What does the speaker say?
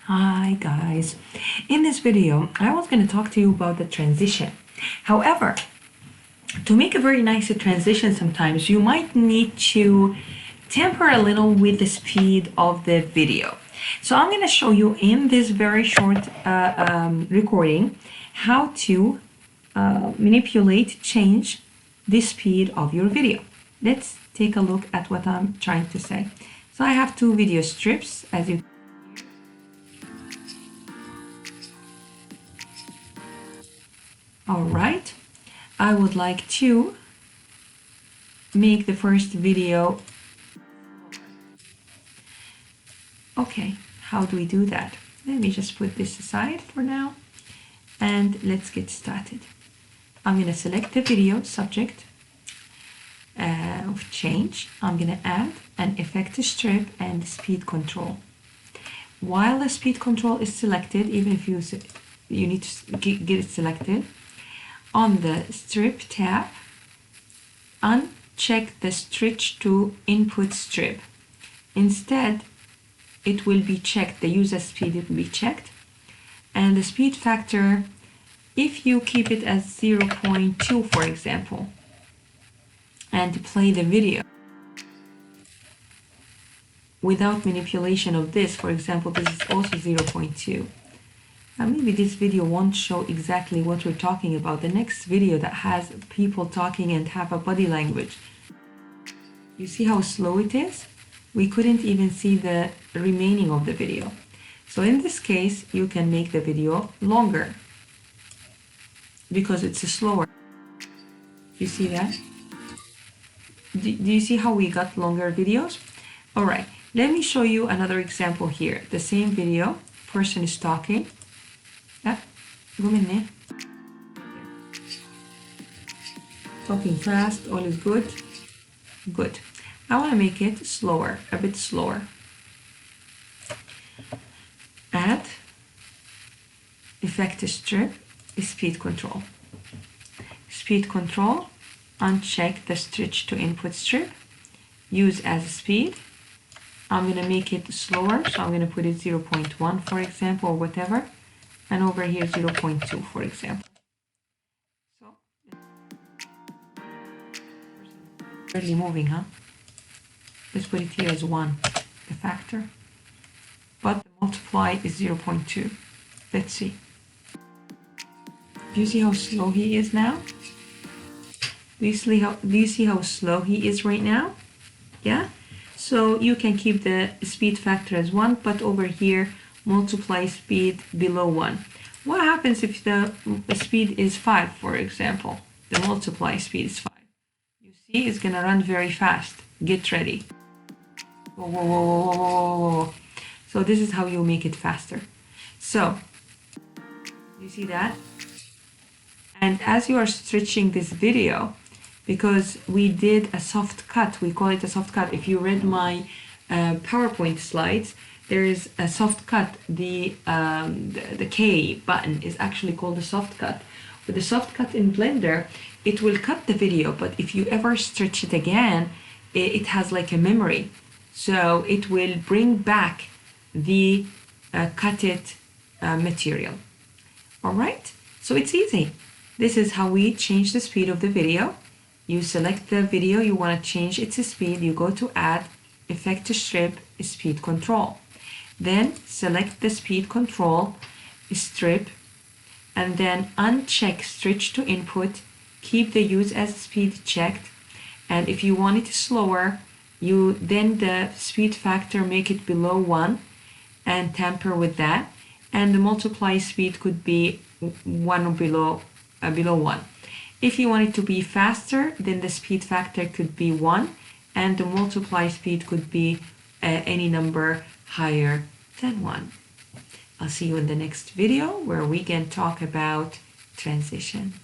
Hi guys, in this video I was going to talk to you about the transition. However, to make a very nice transition sometimes you might need to temper a little with the speed of the video. So I'm going to show you in this very short recording how to change the speed of your video. Let's take a look at what I'm trying to say. So I have two video strips, as you All right, I would like to make the first video. Okay, how do we do that? Let me just put this aside for now and let's get started. I'm going to select the video subject of change. I'm going to add an effect strip and speed control. While the speed control is selected, even if you need to get it selected, on the strip tab, uncheck the stretch to input strip. Instead, it will be checked, the user speed will be checked. And the speed factor, if you keep it as 0.2, for example, and play the video without manipulation of this, for example, this is also 0.2. Maybe this video won't show exactly what we're talking about. The next video that has people talking and have a body language. You see how slow it is? We couldn't even see the remaining of the video. So in this case, you can make the video longer because it's slower. You see that? Do you see how we got longer videos? All right, let me show you another example here. The same video, person is talking. Talking fast, all is good. Good. I want to make it slower, a bit slower. Add effect strip, speed control. Speed control, uncheck the stretch to input strip. Use as speed. I'm going to make it slower, so I'm going to put it 0.1 for example, or whatever. And over here 0.2 for example. So barely moving, huh? Let's put it here as 1, the factor. But the multiply is 0.2. Let's see. Do you see how slow he is now? Do you see how slow he is right now? Yeah? So you can keep the speed factor as 1, but over here multiply speed below 1. What happens if the speed is 5, for example? The multiply speed is 5. You see, it's gonna run very fast. Get ready. Whoa, whoa, whoa, whoa, whoa, whoa. So this is how you make it faster. So, you see that? And as you are stretching this video, because we did a soft cut, we call it a soft cut. If you read my PowerPoint slides, there is a soft cut. The K button is actually called a soft cut. With the soft cut in Blender, it will cut the video, but if you ever stretch it again, it has like a memory. So it will bring back the cutted material. All right, so it's easy. This is how we change the speed of the video. You select the video you want to change its speed. You go to add effect strip, speed control. Then select the speed control strip and then uncheck stretch to input. Keep the use as speed checked. And if you want it slower, you then the speed factor make it below 1 and tamper with that. And the multiply speed could be 1 or below 1. If you want it to be faster, then the speed factor could be 1 and the multiply speed could be any number higher than 1. I'll see you in the next video where we can talk about transition.